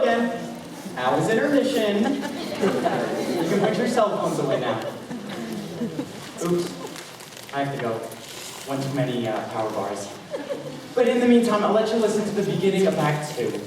again. How was intermission? You can put your cell phones away now. Oops, I have to go. One too many power bars. But in the meantime, I'll let you listen to the beginning of Act 2.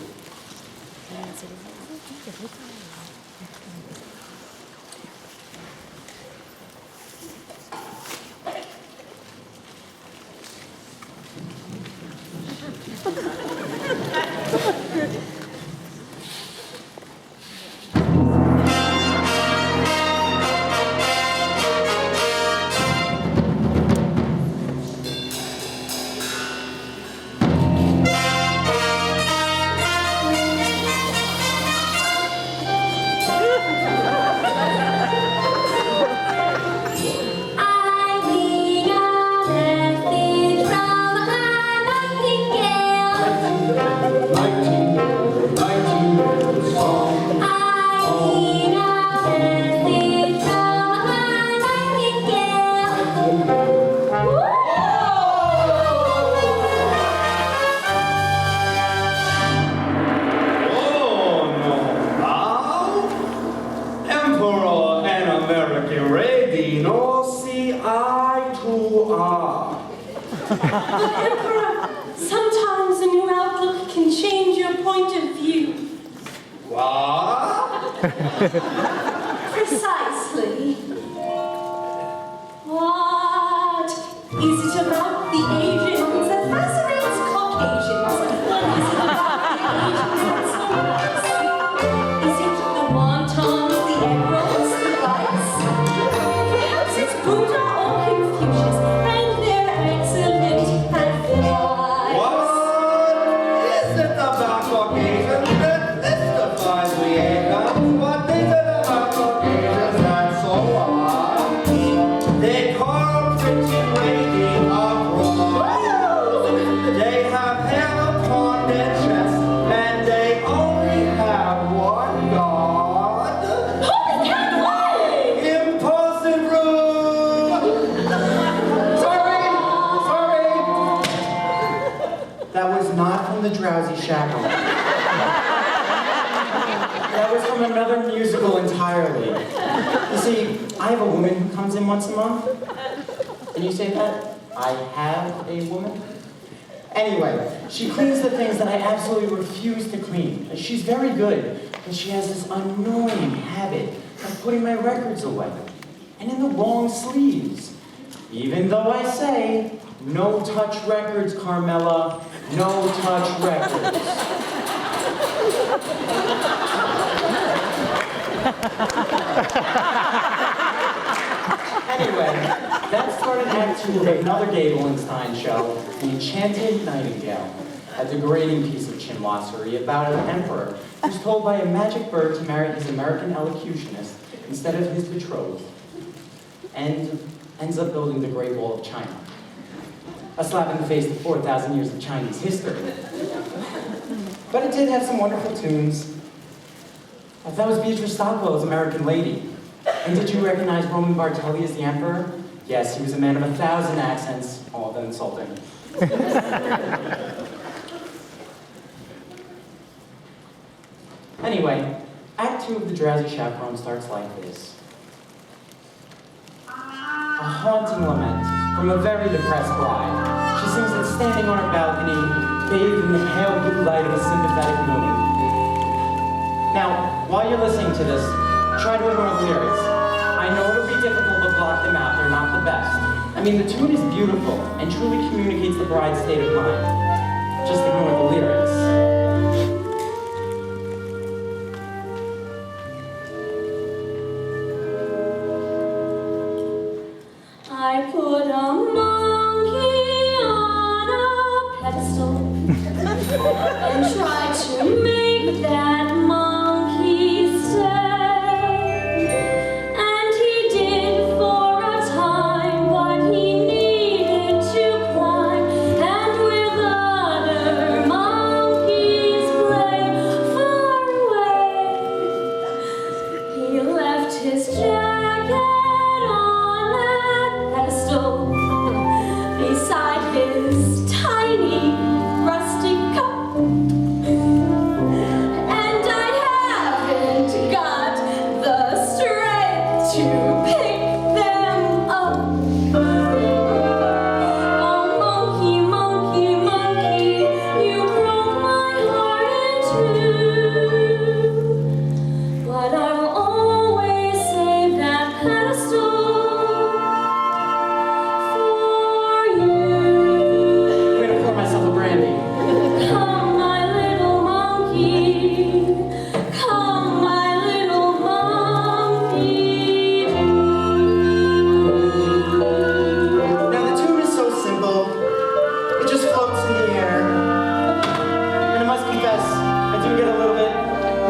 But Emperor, sometimes a new outlook can change your point of view. What? Precisely. What is it about the Asians that fascinates Caucasians? What is it about the Asians that's so nice? Is it the wontons, the egg rolls, the rice? Perhaps it's Buddha or Confucius, and they're excellent at flight. What is it about Caucasians that mystifies the Asians? What is it about Caucasians that's so odd? They call pretty lady abroad. They have hair upon their chest, and they only have one god. Holy cowboy! Impossible! Sorry! That was not from the Drowsy Chaperone. That was from another musical entirely. You see, I have a woman who comes in once a month. Can you say that? I have a woman? Anyway, she cleans the things that I absolutely refuse to clean. She's very good, but she has this annoying habit of putting my records away. And in the wrong sleeves. Even though I say, no touch records, Carmela. No touch records. Anyway, that started Act 2 of another Gabelstein show, The Enchanted Nightingale, a degrading piece of chimwasery about an emperor who's told by a magic bird to marry his American elocutionist instead of his betrothed, and ends up building the Great Wall of China. A slap in the face to 4,000 years of Chinese history. But it did have some wonderful tunes. That was Beatrice Stockwell's American Lady. And did you recognize Roman Bartelli as the emperor? Yes, he was a man of 1,000 accents, all of them insulting. Anyway, Act 2 of The Drowsy Chaperone starts like this. A haunting lament from a very depressed bride. She sings it standing on her balcony, bathed in the pale blue light of a sympathetic moon. Now, while you're listening to this, try to ignore the lyrics. I know it'll be difficult to block them out, they're not the best. I mean, the tune is beautiful and truly communicates the bride's state of mind. Just ignore the lyrics. I put a monkey on a pedestal and tried to make that monkey stay. And he did for a time what he needed to climb, and with other monkeys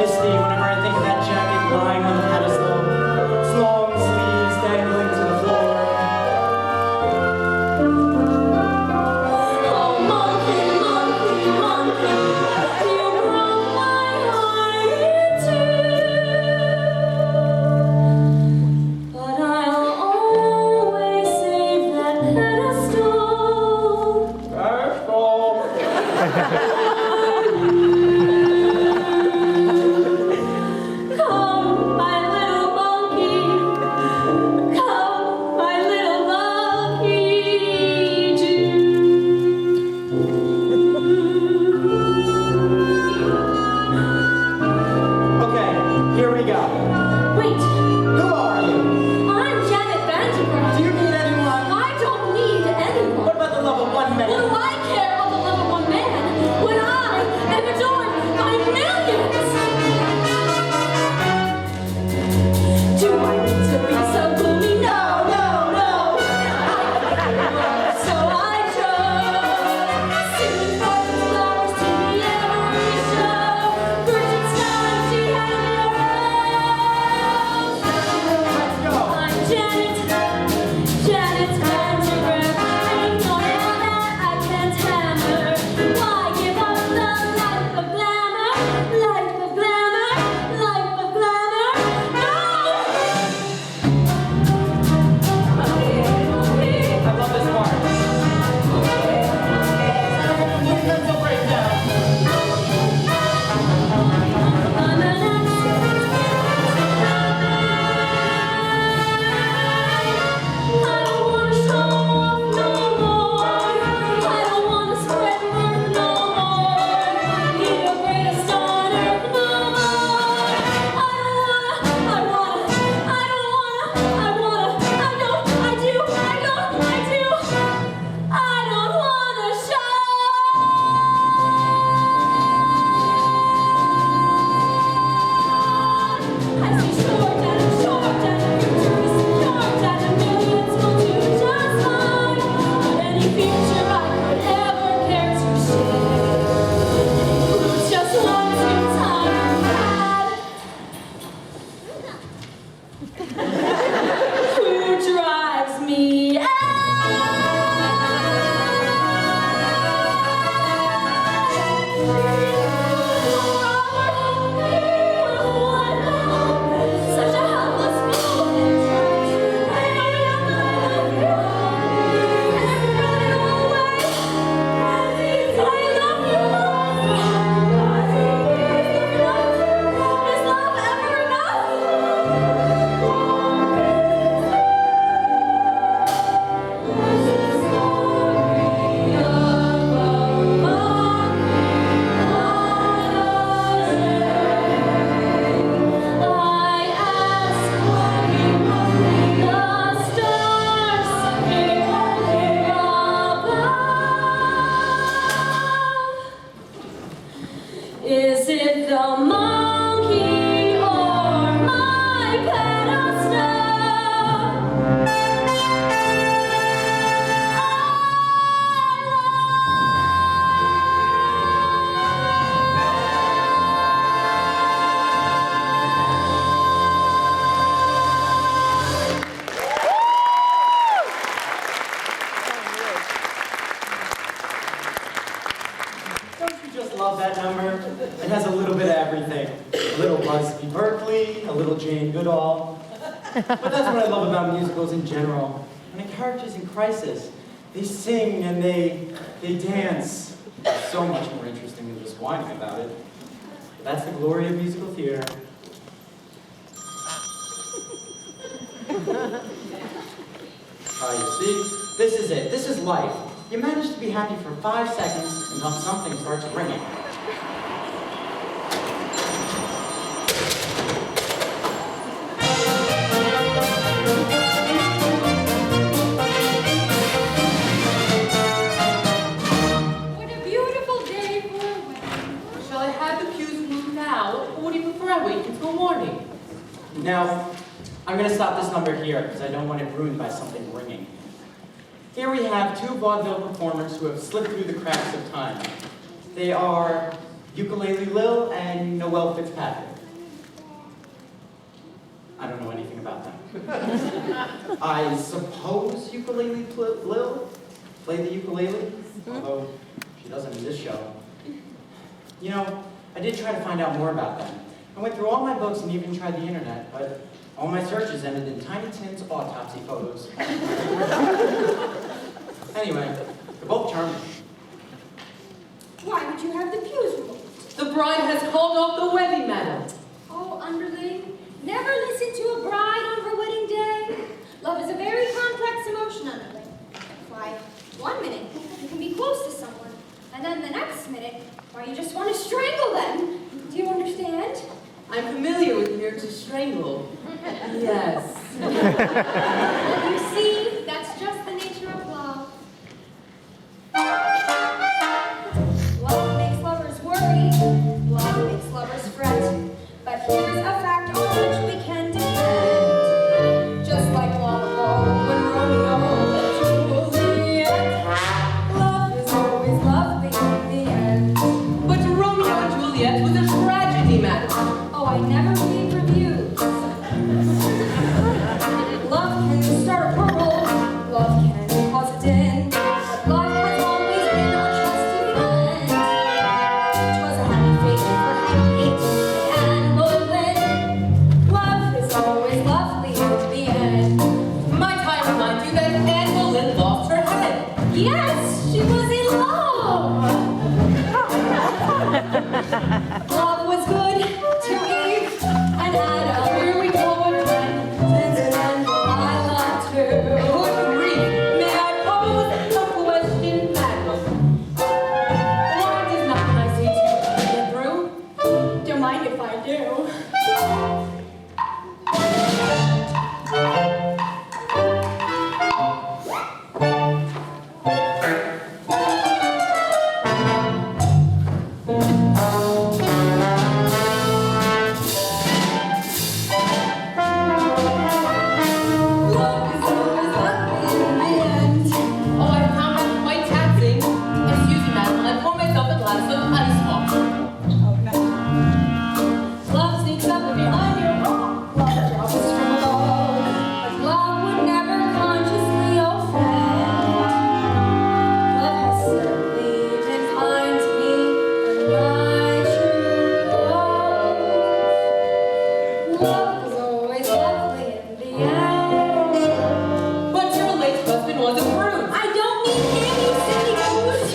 misty whenever I think of that jacket lying on the pedestal, its long sleeves dangling to the floor. Oh, monkey, monkey, monkey, you broke my heart in two. But I'll always save that pedestal. Come, my little monkey. Come, my little monkey, do. Okay, here we go. Wait, Who are you? I'm Janet Vandergraaf. Do you need anyone? I don't need anyone. What about the love of one What do man? I care about the love of one man when I am adored by millions? Do I need to be so gloomy? No, no, no. So I chose singing flowers to the every show. Virgin stars, she had Let's go. I'm Janet Vandergraaf. Ain't no man that I can't hammer. Why give up the life of glamour? Life of glamour, life of glamour. No! I love this part. Mental breakdown. I'm an accident. I don't wanna show off no more. I don't wanna spread mirth no more. Be the greatest on earth no more. I don't wanna. I don't wanna show. I see short and the future is secure and the millions will do just fine. But any future I could ever care to share proves just one too tired. Who drives me such a helpless fool. I know you have to love you, and everybody will wait. I love you. Is love ever enough? This is the story of a monkey I ask the stars above. Is it the monkey or my pedestal? Don't you just love that number? It has a little bit of everything. A little Busby Berkeley, a little Jane Goodall. But that's what I love about musicals in general. When a character's in crisis, they sing and they dance. It's so much more interesting than just whining about it. But that's the glory of musical theater. You see, this is it. This is life. You manage to be happy for 5 seconds until something starts ringing. What a beautiful day for a wedding. Shall I have the pews moved now, or would you prefer I wait until morning? Now, I'm going to stop this number here because I don't want it ruined by something ringing. Here we have two vaudeville performers who have slipped through the cracks of time. They are Ukulele Lil and Noel Fitzpatrick. I don't know anything about them. I suppose Ukulele Lil play the ukulele, although she doesn't in this show. You know, I did try to find out more about them. I went through all my books and even tried the internet, but all my searches ended in Tiny Tim's autopsy photos. Anyway, they're both charming. Why would you have the pews removed? The bride has called off the wedding, madam. Oh, underling, never listen to a bride on her wedding day. Love is a very complex emotion, underling. Why, 1 minute you can be close to someone, and then the next minute, why you just want to strangle them. Do you understand? I'm familiar with here to strangle. Yes. You see, that's just the nature of love. Love makes lovers worry. Love makes lovers fret. But here's a fact on which we can depend. Just like long ago when Romeo met Juliet, love is always lovely in the end. But Romeo and Juliet was a tragedy, madam. Oh, I never read reviews. Love can start a quarrel. Love can cause a din. But love has always been a trusted friend. 'Twas a happy fate for Henry and Llewellyn. Love is always lovely in the end. Might I remind you that Anne Boleyn lost her head? Yes, she was in love. Love was good to Eve and Adam. Here we go again. And then I loved her. Good grief. May I pose a question, madam? Why does not I say to you, get through? Don't mind if I do. Love is always lovely in the end. Oh, I found it quite taxing. Excuse me, madam. I pour myself a glass of ice water. Love sneaks up behind your wall. Love drops from above. But love would never consciously offend. Love has certainly been kind to me and my true love. Love is always lovely in the end. But your late husband was a prude. I don't need any silly goose.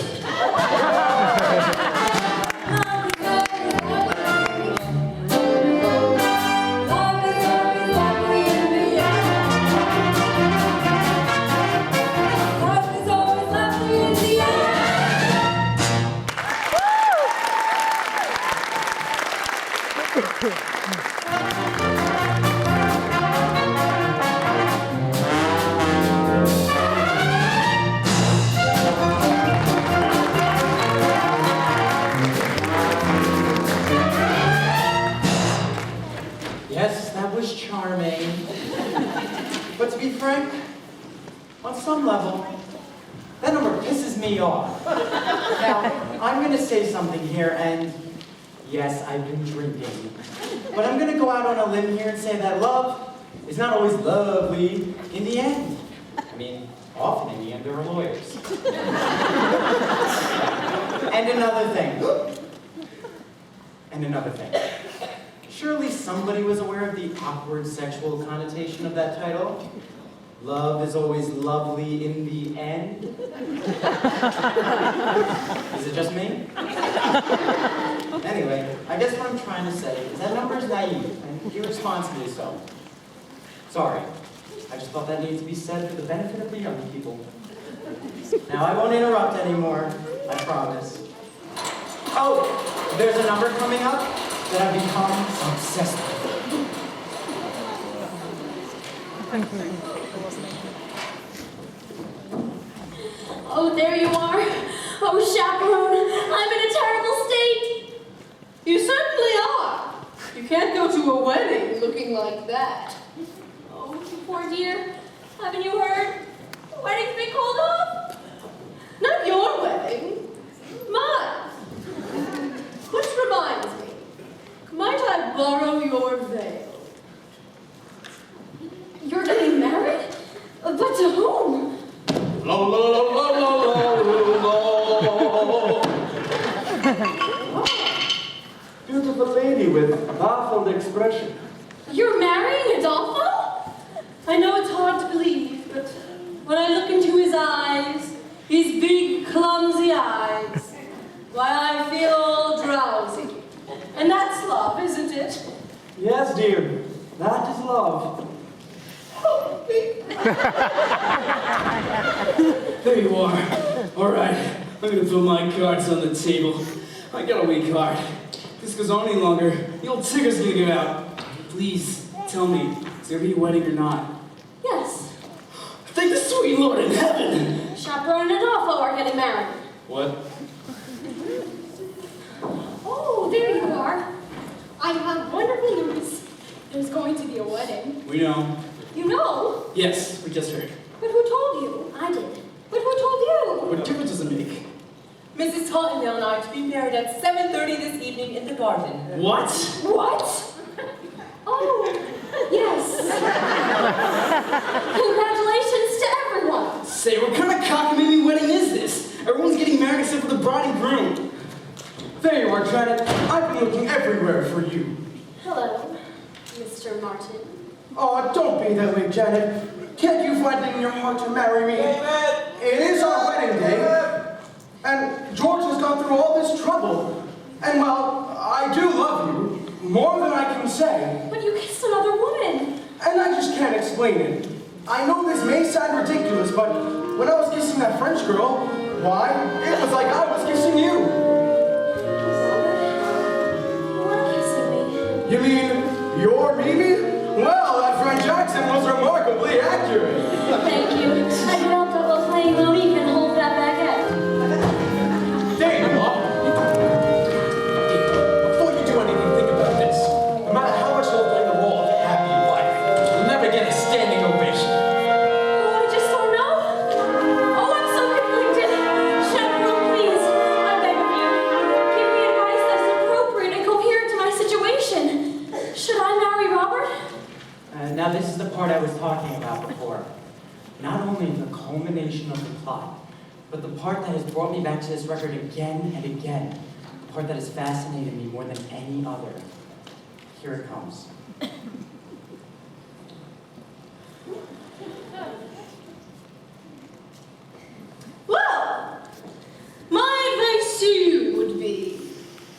Love is always lovely in the end. Love is always lovely in the end. Yes, that was charming. But to be frank, on some level, that number pisses me off. Now, I'm going to say something here, and yes, I've been drinking. But I'm going to go out on a limb here and say that love is not always lovely in the end. I mean, often in the end, there are lawyers. And another thing. And another thing. Surely somebody was aware of the awkward sexual connotation of that title? Love is always lovely in the end? Is it just me? Anyway, I guess what I'm trying to say is that number is naive and irresponsibly so. Sorry. I just thought that needed to be said for the benefit of the young people. Now, I won't interrupt anymore, I promise. Oh, there's a number coming up that I've become obsessed with. Oh, there you are. Oh, Chaperone, I'm in a terrible state. You certainly are. You can't go to a wedding looking like that. Oh, poor dear. Haven't you heard? The wedding's been called off. Not your wedding. Mine. Which reminds me, borrow your veil? You're getting married? But to whom? Lo, lo, lo, lo, lo, lo, lo. Beautiful lady with baffled expression. You're marrying Adolfo? I know it's hard to believe, but when I look into his eyes, his big, clumsy eyes, why, I feel drowsy. And that's love, isn't it? Yes, dear, that is love. There you are. All right, I'm gonna put my cards on the table. I got a weak heart. If this goes on any longer, the old ticker's gonna give out. Please, tell me, is there gonna be a wedding or not? Yes. Thank the sweet Lord in heaven! Chaperone and Adolfo are getting married. What? Oh, there you are. I have wonderful news. There's going to be a wedding. We know. You know? Yes, we just heard. But who told you? I did. But who told you? What difference does it make? Mrs. Tottenham and I are to be married at 7:30 this evening in the garden. What? What? Oh, yes. Congratulations to everyone. Say, what kind of cockamamie wedding is this? Everyone's getting married except for the bride and groom. There you are, Janet. I've been looking everywhere for you. Hello, Mr. Martin. Oh, don't be that way, Janet. Can't you find it in your heart to marry me? It is our wedding day. And George has gone through all this trouble. And while I do love you, more than I can say, But you kissed another woman. and I just can't explain it. I know this may sound ridiculous, but when I was kissing that French girl, why, it was like I was kissing you. You weren't kissing me. You mean you're Mimi? Well, that French accent was remarkably accurate. Thank you. I felt that while playing Monique and hold that baguette. There you are. Before you do anything, think about this. No matter how much you'll play the role of a happy wife, you'll never get a standing ovation. Oh, I just don't know. Oh, I'm so conflicted. Chaperone, please, I beg of you, give me advice that's appropriate and coherent to my situation. Should I marry Robert? Now this is the part I was talking about before. Not only the culmination of the plot, but the part that has brought me back to this record again and again. The part that has fascinated me more than any other. Here it comes. Well, my advice to you would be,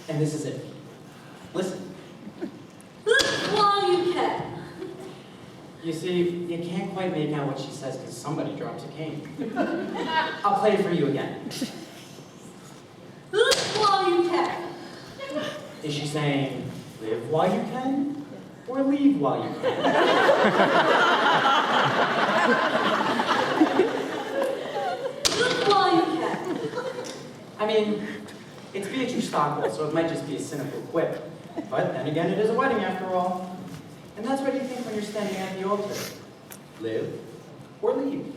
And this is it. Listen. look while you can. You see, you can't quite make out what she says because somebody drops a cane. I'll play it for you again. Look while you can. Is she saying, live while you can, or leave while you can? Look while you can. I mean, it's Beatrice Stockwell, so it might just be a cynical quip. But then again, it is a wedding after all. And that's what you think when you're standing at the altar. Live or leave.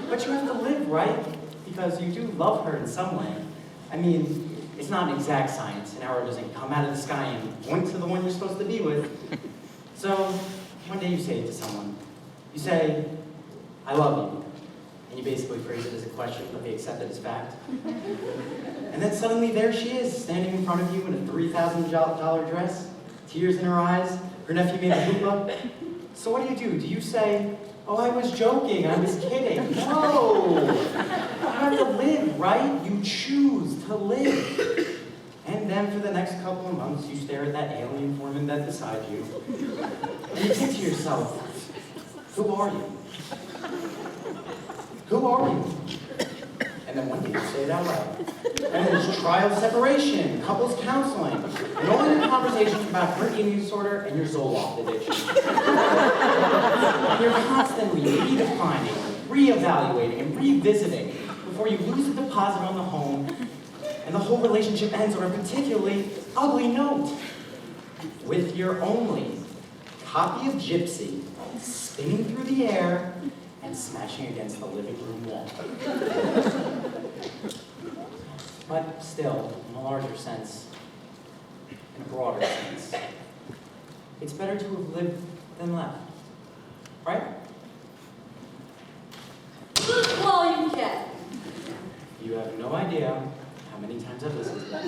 But you have to live, right? Because you do love her in some way. I mean, it's not an exact science. An arrow doesn't come out of the sky and point to the one you're supposed to be with. So, one day you say it to someone. You say, I love you. And you basically phrase it as a question, but they accept it as fact. And then suddenly there she is, standing in front of you in a $3,000 dress, tears in her eyes, her nephew made a hoopla. So what do? Do you say, oh, I was joking, I was kidding? No! You have to live, right? You choose to live. And then for the next couple of months, you stare at that alien form in bed beside you. And you think to yourself, who are you? Who are you? And then one day you say it out loud. And there's trial separation, couples counseling, and all your conversations about her eating disorder and your Zoloft addiction. And you're constantly redefining, reevaluating, and revisiting before you lose the deposit on the home, and the whole relationship ends on a particularly ugly note. With your only copy of Gypsy spinning through the air and smashing against the living room wall. But still, in a larger sense, in a broader sense, It's better to have lived than left. Right? Look while you can. You have no idea how many times I've listened to that.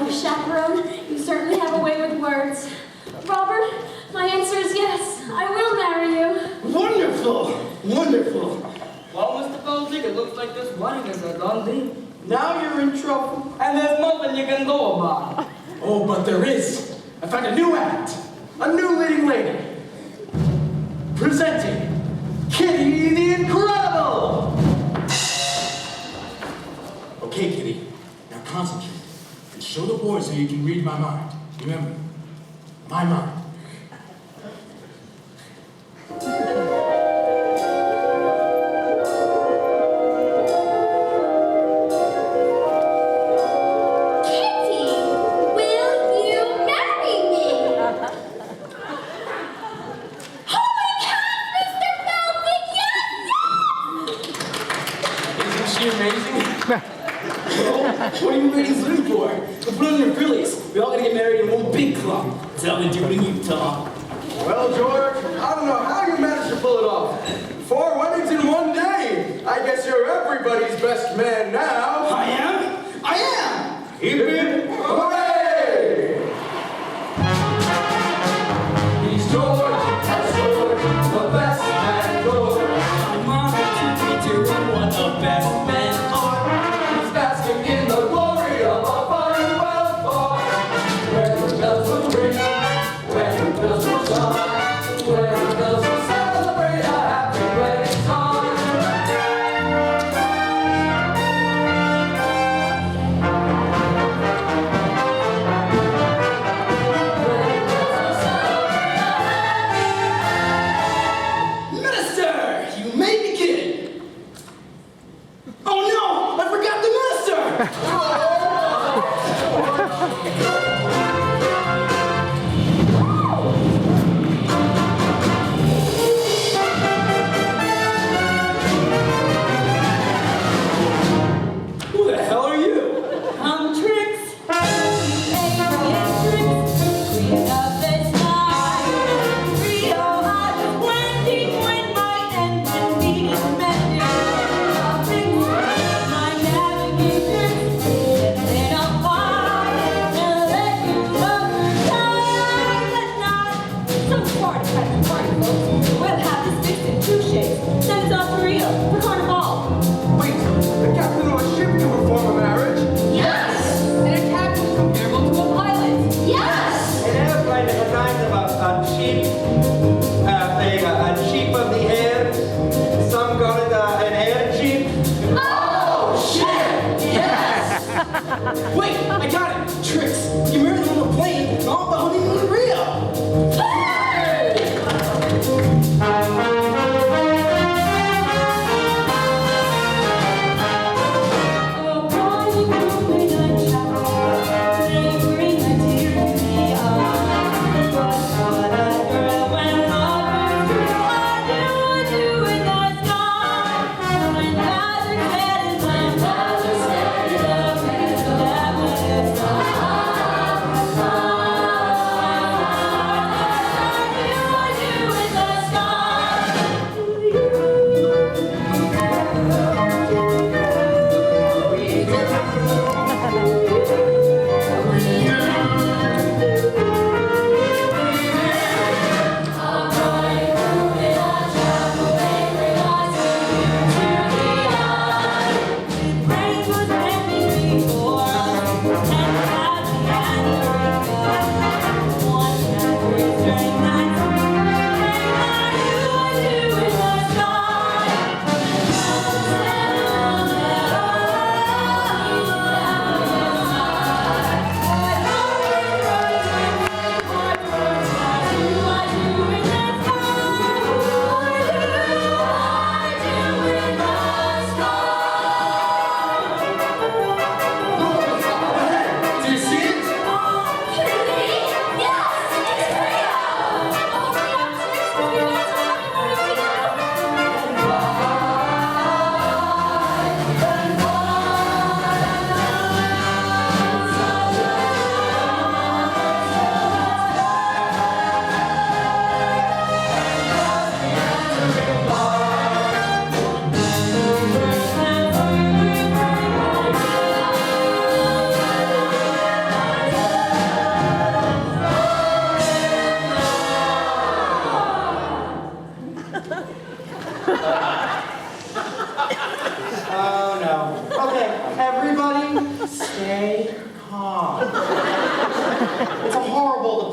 Oh, Chaperone, you certainly have a way with words. Robert, my answer is yes. I will marry you. Wonderful! Wonderful! Well, Mr. Feldick, it looks like this wedding is a done deal. Now you're in trouble, and there's nothing you can do about it. Oh, but there is. I found a new act. A new leading lady. Presenting Kitty the Incredible! Okay, Kitty. Now concentrate. And show the boys so you can read my mind. Remember, my mind. Kitty, will you marry me? Holy cow, Mr. Feldick, yes! Isn't she amazing? What are you ladies looking for? Put on your frillies. We all gotta get married in one big club. That's how they do it in Utah. Well, George, I don't know how you managed to pull it off. 4 weddings in one day. I guess you're everybody's best man now. I am? I am! Keep it hooray! He's George, that's George, the best man, George. I'm honored to be to one of the best men on. He's basking in the glory of a fine welfare. Where the bells will ring, where the bells will shine, where the bells will celebrate a happy wedding time.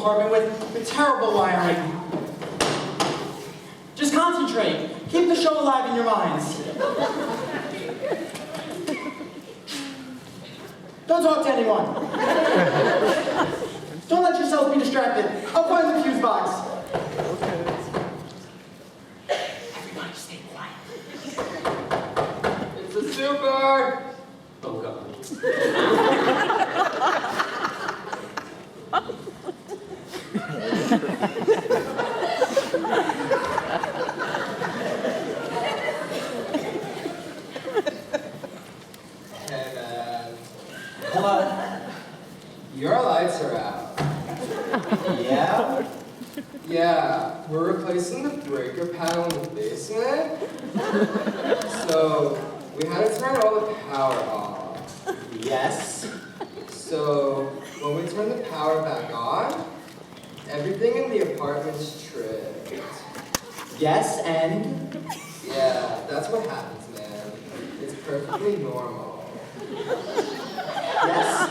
apartment with terrible wiring. Just concentrate. Keep the show alive in your minds. Don't talk to anyone. Don't let yourself be distracted. I'll find the fuse box. Everybody stay quiet. It's a super. Oh, God. Hey, man. What? Your lights are out. Yeah? Yeah, we're replacing the breaker panel in the basement. So, we had to turn all the power off. Yes. So, when we turn the power back on, everything in the apartment's tripped. Yes, and? Yeah, that's what happens, man. It's perfectly normal. Yes.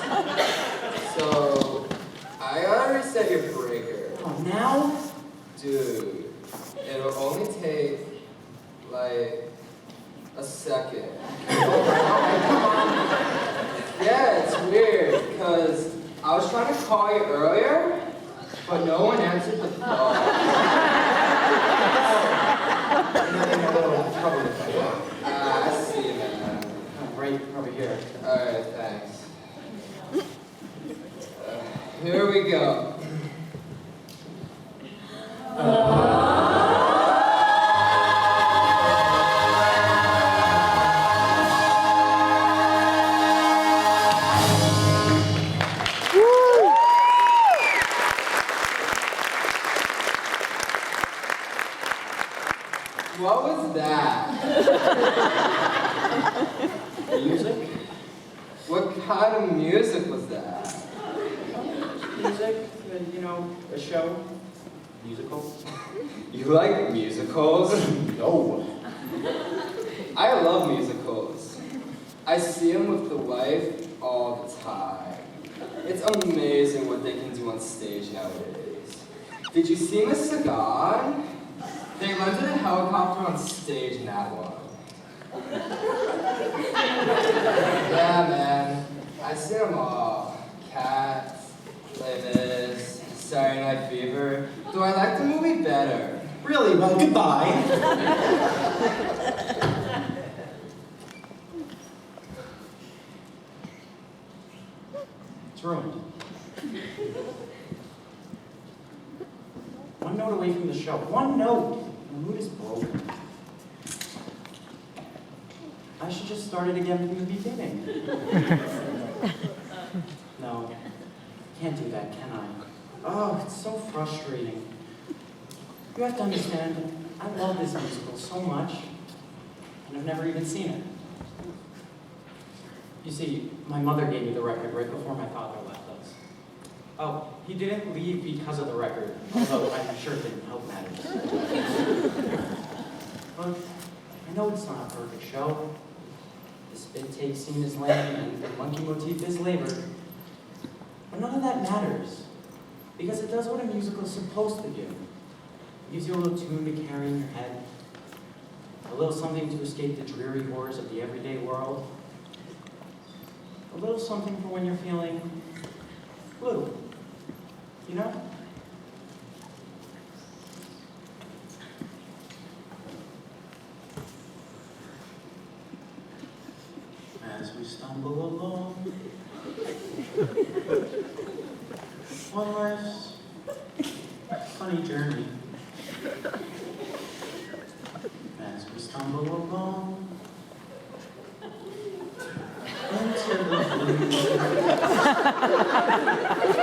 So, I gotta reset your breaker. Oh, now? Dude, it'll only take, like, a second. Yeah, it's weird, because I was trying to call you earlier, but no one answered the phone. I'm having a little trouble with that. I see, man. Right over here. Alright, thanks. Here we go. What was that? Music? What kind of music was that? Music? You know, a show? Musical? You like musicals? No. I love musicals. I see them with the wife all the time. It's amazing what they can do on stage nowadays. Did you see Miss Sagan? They rented a helicopter on stage in that one. Yeah, man. I see them all. Cats, Les Mis, Saturday Night Fever. Though I like the movie better. Really? Well, goodbye. It's ruined. One note away from the show. One note. The mood is broken. I should just start it again from the beginning. No, can't do that, can I? Oh, it's so frustrating. You have to understand, I love this musical so much, and I've never even seen it. You see, my mother gave me the record right before my father left us. Oh, he didn't leave because of the record, although I'm sure it didn't help matters. But I know it's not a perfect show. The spit take scene is lame, and the monkey motif is labored. But none of that matters, because it does what a musical is supposed to do. It gives you a little tune to carry in your head, a little something to escape the dreary horrors of the everyday world, a little something for when you're feeling blue, you know? As we stumble along, one life's funny journey. As we stumble along into the blue.